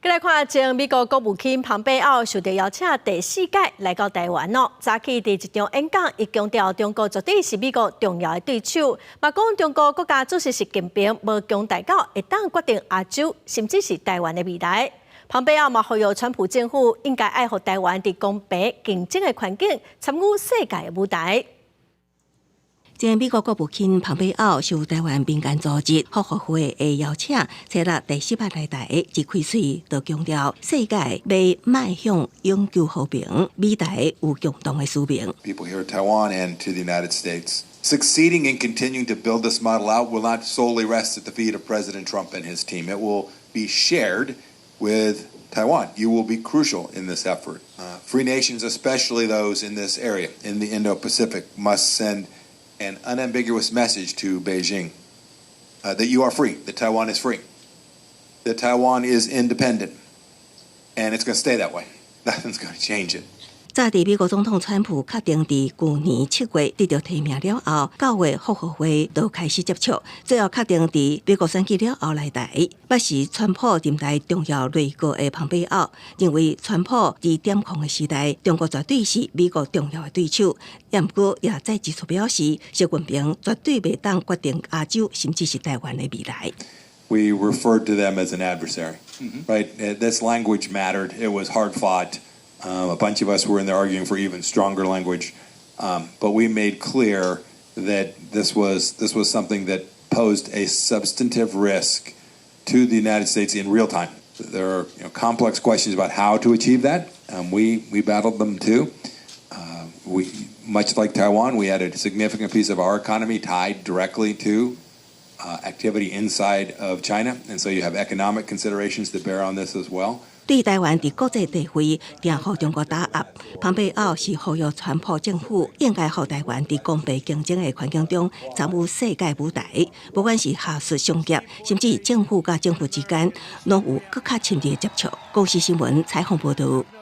再来看前美国国务卿蓬佩奥受到邀请第4届来到台湾咯。早起第一场演讲，伊强调中国绝对是美国重要的对手，嘛讲中国国家主席习近平无强大到会当决定亚洲甚至是台湾的未来。蓬佩奥嘛呼吁川普政府应该爱护台湾伫公平竞争的环境，参与世界的舞台。前美国国务卿蓬佩奥受台湾民间组织复合会的邀請，設立第18來台，一開喙就強調世界要邁向永久和平，美台有共同的使命。People here in Taiwan and to the United States. Succeeding in continuing to build this model out will not solely rest at the feet of President Trump and his team. It will be shared with Taiwan. You will be crucial in this effort. Free nations, especially those in this area, in the Indo-Pacific, must send an unambiguous message to Beijing that you are free, that Taiwan is free, that Taiwan is independent, and it's going to stay that way. Nothing's going to change it. 早伫美國總統川普確定伫去年7月得到提名了後，9月復合會就開始接觸，最後確定伫美國選舉了後來台。捌是川普任內重要內閣的蓬佩奧認為，川普佇點控的時代，中國絕對是美國重要的對手。也毋過也再指出表示，習近平絕對袂當決定亞洲甚至是台灣的未來。We referred to them as an adversary, right? This language mattered. It was hard fought. A bunch of us were in there arguing for even stronger language, but we made clear that this was something that posed a substantive risk to the United States in real time. There are complex questions about how to achieve that. We battled them too. Much like Taiwan, we had a significant piece of our economy tied directly to activity inside of China, and so you have economic considerations that bear on this as well. 對台灣伫國際地位定予中國打壓，蓬佩奧是呼籲川普政府應該予台灣伫公平競爭的環境中參與世界舞台，不管是學術商業，甚至政府甲政府之間，攏有更較親密的接觸。公視新聞採訪報道。